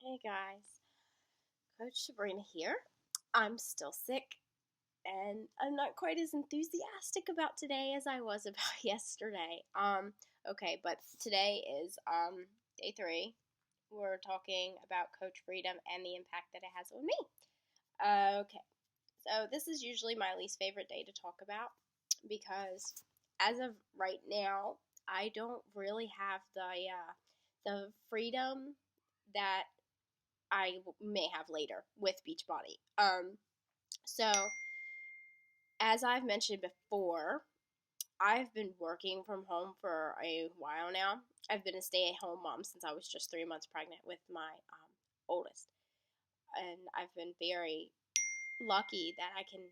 Hey guys, Coach Sabrina here. I'm still sick and I'm not quite as enthusiastic about today as I was about yesterday. But today is day 3. We're talking about coach freedom and the impact that it has on me. Okay. So this is usually my least favorite day to talk about because as of right now, I don't really have the freedom that I may have later with Beachbody. So as I've mentioned before, I've been working from home for a while now. I've been a stay-at-home mom since I was just 3 months pregnant with my oldest, and I've been very lucky that I can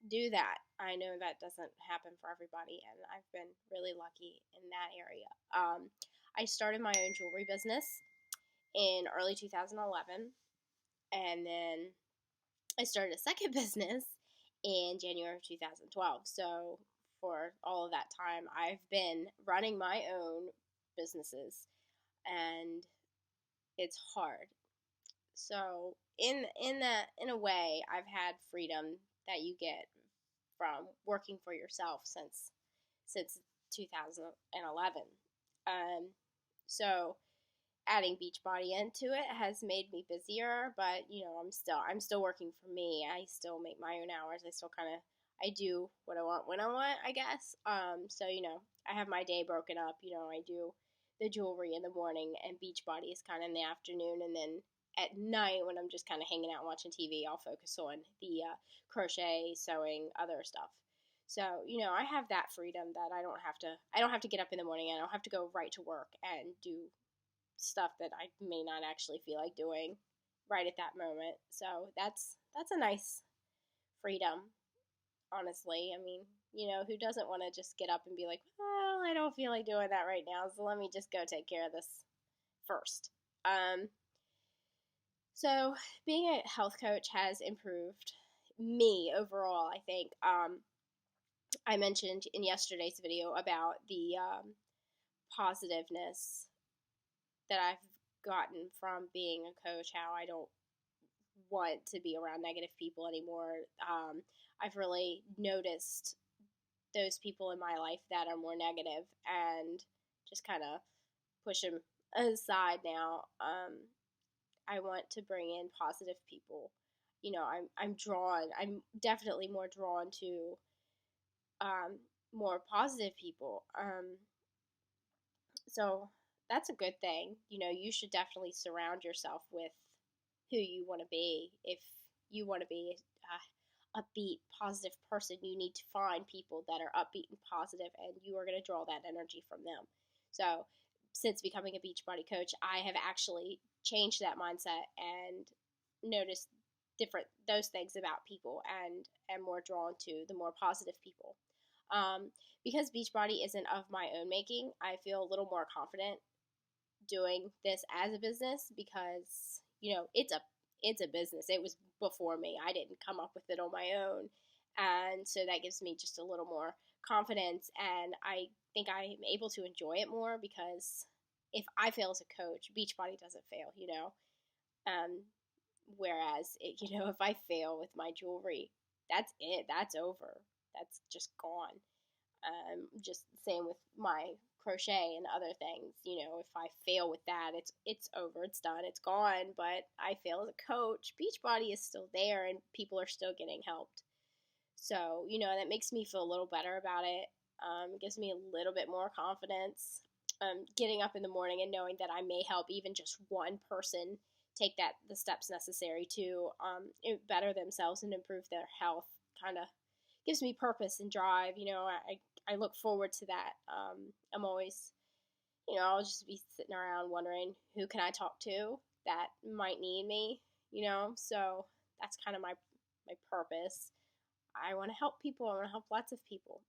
do that. I know that doesn't happen for everybody, and I've been really lucky in that area. I started my own jewelry business in early 2011, and then I started a second business in January of 2012. So for all of that time, I've been running my own businesses, and it's hard. So in a way, I've had freedom that you get from working for yourself since 2011. Um, so adding Beachbody into it has made me busier, but I'm still working for me. I still make my own hours. I still kind of I do what I want when I want, I guess. I have my day broken up. I do the jewelry in the morning, and Beachbody is kind of in the afternoon, and then at night when I'm just kind of hanging out and watching TV, I'll focus on the crochet, sewing, other stuff. So, I have that freedom that I don't have to get up in the morning. I don't have to go right to work and do stuff that I may not actually feel like doing right at that moment. So that's a nice freedom, honestly. I mean, who doesn't want to just get up and be like, well, I don't feel like doing that right now, so let me just go take care of this first. Um, so being a health coach has improved me overall, I think. I mentioned in yesterday's video about the positiveness that I've gotten from being a coach, how I don't want to be around negative people anymore. I've really noticed those people in my life that are more negative and just kind of push them aside now. I want to bring in positive people. I'm definitely more drawn to more positive people. So that's a good thing. You should definitely surround yourself with who you want to be. If you want to be a upbeat, positive person, you need to find people that are upbeat and positive, and you are going to draw that energy from them. So, since becoming a Beachbody coach, I have actually changed that mindset and noticed different those things about people, and am more drawn to the more positive people. Because Beachbody isn't of my own making, I feel a little more confident doing this as a business because it's a business. It was before me. I didn't come up with it on my own, and so that gives me just a little more confidence, and I think I'm able to enjoy it more because if I fail as a coach, Beachbody doesn't fail. Um, Whereas if I fail with my jewelry, that's it. That's over. That's just gone. Just same with my crochet and other things. If I fail with that, it's over. It's done. It's gone. But I fail as a coach. Beachbody is still there, and people are still getting helped. So that makes me feel a little better about it. It gives me a little bit more confidence. Getting up in the morning and knowing that I may help even just one person take the steps necessary to better themselves and improve their health kind of gives me purpose and drive. I look forward to that. I'm always, I'll just be sitting around wondering who can I talk to that might need me. So that's kind of my purpose. I want to help people. I want to help lots of people.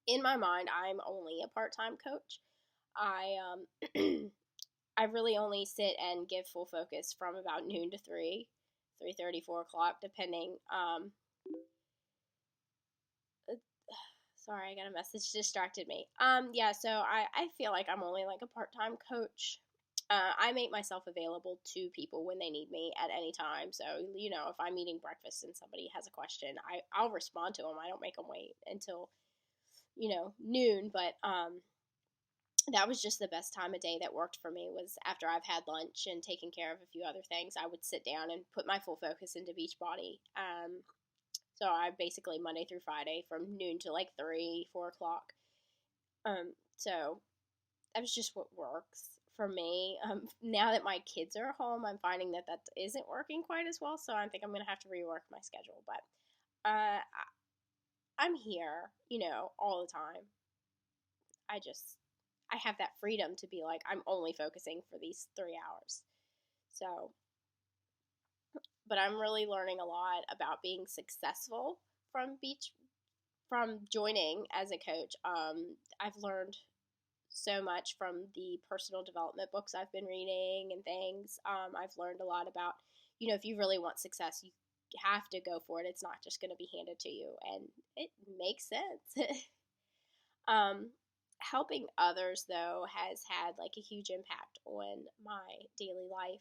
In my mind, I'm only a part-time coach. I I really only sit and give full focus from about noon to 3:30, 4 o'clock, depending. Sorry, I got a message distracted me. Yeah, so I feel like I'm only like a part-time coach. I make myself available to people when they need me at any time. So, if I'm eating breakfast and somebody has a question, I'll respond to them. I don't make them wait until, noon. But that was just the best time of day that worked for me, was after I've had lunch and taken care of a few other things. I would sit down and put my full focus into Beachbody. So I basically Monday through Friday from noon to like 3, 4 o'clock. So that was just what works for me. Now that my kids are home, I'm finding that isn't working quite as well. So I think I'm going to have to rework my schedule. But I'm here, all the time. I have that freedom to be like, I'm only focusing for these 3 hours. So, but I'm really learning a lot about being successful from joining as a coach. I've learned so much from the personal development books I've been reading and things. I've learned a lot about, if you really want success, you have to go for it. It's not just going to be handed to you, and it makes sense. Helping others, though, has had like a huge impact on my daily life.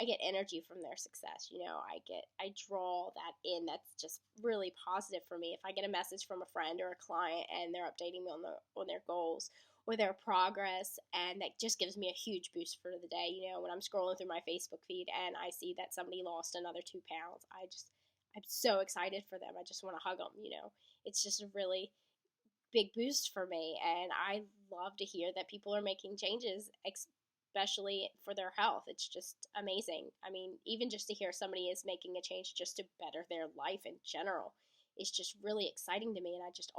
I get energy from their success. I draw that in. That's just really positive for me. If I get a message from a friend or a client and they're updating me on their goals or their progress, and that just gives me a huge boost for the day. When I'm scrolling through my Facebook feed and I see that somebody lost another 2 pounds, I'm so excited for them. I just want to hug them. It's just a really big boost for me, and I love to hear that people are making changes, especially for their health. It's just amazing. I mean, even just to hear somebody is making a change just to better their life in general is just really exciting to me. And I just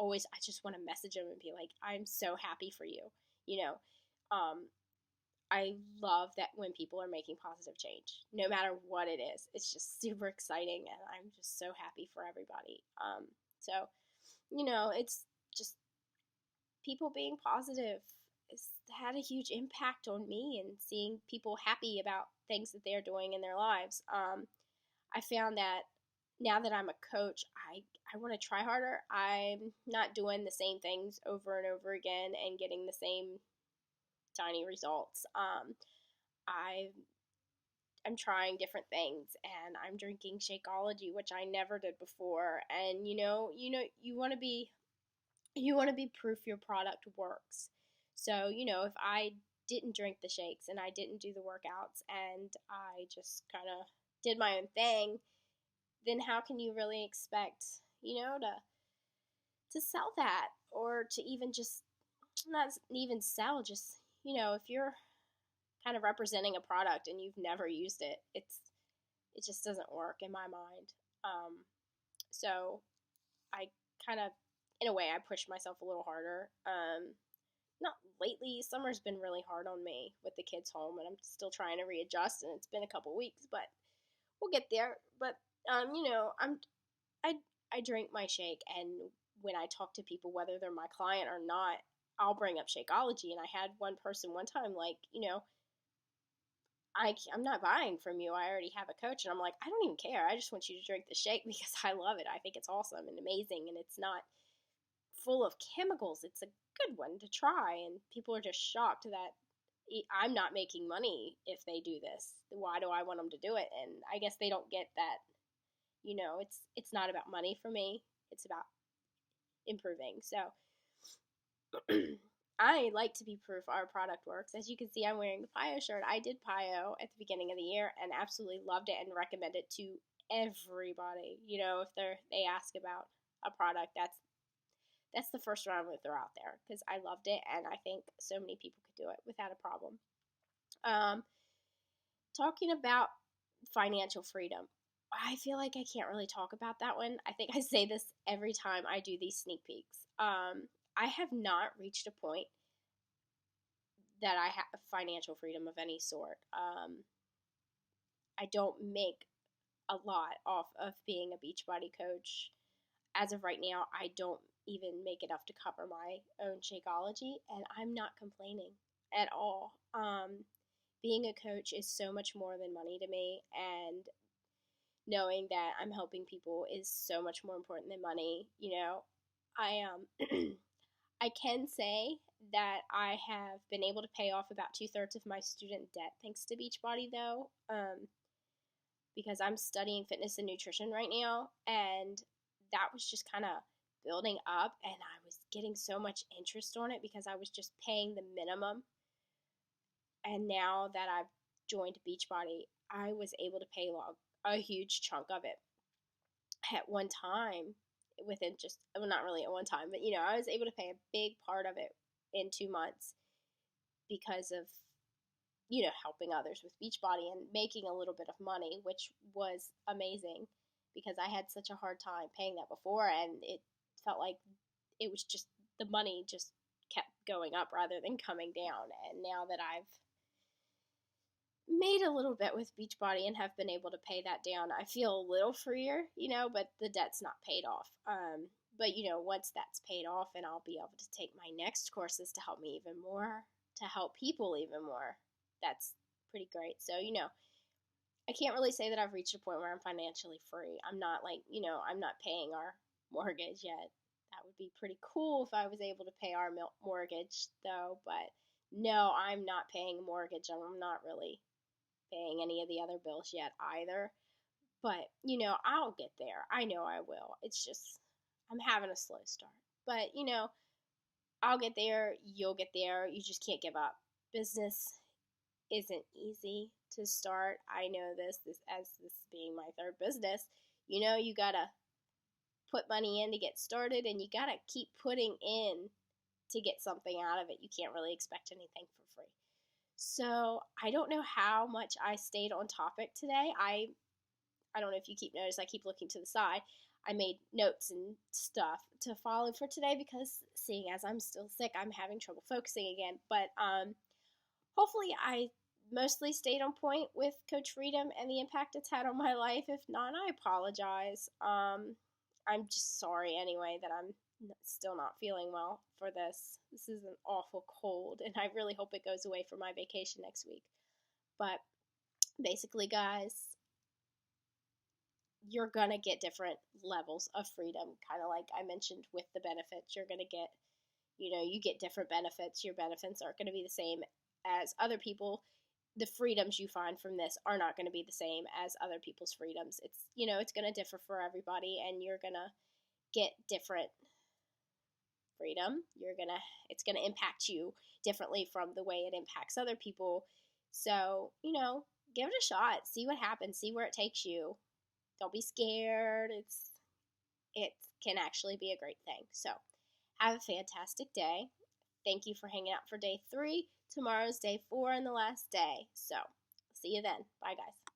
want to message them and be like, I'm so happy for you. you know um I love that when people are making positive change, no matter what it is. It's just super exciting, and I'm just so happy for everybody. So it's just people being positive has had a huge impact on me, and seeing people happy about things that they're doing in their lives. I found that now that I'm a coach, I want to try harder. I'm not doing the same things over and over again and getting the same tiny results. I'm trying different things, and I'm drinking Shakeology, which I never did before. And you want to be proof your product works. So, if I didn't drink the shakes and I didn't do the workouts and I just kind of did my own thing, then how can you really expect, to sell that, or to even just not even sell, just, if you're kind of representing a product and you've never used it, it just doesn't work in my mind. So I kind of, in a way, I pushed myself a little harder. Not lately. Summer's been really hard on me with the kids home, and I'm still trying to readjust. And it's been a couple weeks, but we'll get there. But I I drink my shake, and when I talk to people, whether they're my client or not, I'll bring up Shakeology. And I had one person one time like, I'm not buying from you. I already have a coach. And I'm like, I don't even care. I just want you to drink the shake because I love it. I think it's awesome and amazing, and it's not full of chemicals. It's a good one to try. And people are just shocked that I'm not making money if they do this. Why do I want them to do it? And I guess they don't get that, it's not about money for me. It's about improving. So I like to be proof our product works. As you can see, I'm wearing the PIO shirt. I did PIO at the beginning of the year and absolutely loved it and recommend it to everybody. If they ask about a product, that's the first one I'm going to throw out there, because I loved it, and I think so many people could do it without a problem. Talking about financial freedom, I feel like I can't really talk about that one. I think I say this every time I do these sneak peeks. I have not reached a point that I have financial freedom of any sort. I don't make a lot off of being a Beachbody coach. As of right now, I don't even make enough to cover my own Shakeology, and I'm not complaining at all. Being a coach is so much more than money to me, and knowing that I'm helping people is so much more important than money. I I can say that I have been able to pay off about 2/3 of my student debt thanks to Beachbody, though, because I'm studying fitness and nutrition right now, and that was just kind of building up, and I was getting so much interest on it because I was just paying the minimum. And now that I've joined Beachbody, I was able to pay a huge chunk of it at one time within just, well, not really at one time, but I was able to pay a big part of it in 2 months because of helping others with Beachbody and making a little bit of money, which was amazing because I had such a hard time paying that before, and it felt like it was just the money just kept going up rather than coming down. And now that I've made a little bit with Beachbody and have been able to pay that down, I feel a little freer, but the debt's not paid off. But once that's paid off, and I'll be able to take my next courses to help me even more, to help people even more. That's pretty great. So, I can't really say that I've reached a point where I'm financially free. I'm not I'm not paying our mortgage yet. That would be pretty cool if I was able to pay our mortgage, though. But no, I'm not paying a mortgage. I'm not really paying any of the other bills yet either. But, I'll get there. I know I will. It's just, I'm having a slow start. But, I'll get there. You'll get there. You just can't give up. Business isn't easy to start. I know this as this being my third business. You gotta put money in to get started, and you gotta keep putting in to get something out of it. You can't really expect anything for free. So I don't know how much I stayed on topic today. I don't know if you keep notice. I keep looking to the side. I made notes and stuff to follow for today because seeing as I'm still sick, I'm having trouble focusing again. But hopefully I mostly stayed on point with Coach Freedom and the impact it's had on my life. If not, I apologize. I'm just sorry anyway that I'm still not feeling well for this. This is an awful cold, and I really hope it goes away for my vacation next week. But basically, guys, you're gonna get different levels of freedom, kind of like I mentioned with the benefits. You're gonna get, you get different benefits. Your benefits aren't gonna be the same as other people. The freedoms you find from this are not going to be the same as other people's freedoms. It's, it's going to differ for everybody, and you're going to get different freedom. It's going to impact you differently from the way it impacts other people. So, give it a shot. See what happens. See where it takes you. Don't be scared. It can actually be a great thing. So, have a fantastic day. Thank you for hanging out for day 3. Tomorrow's day 4 and the last day. So, see you then. Bye, guys.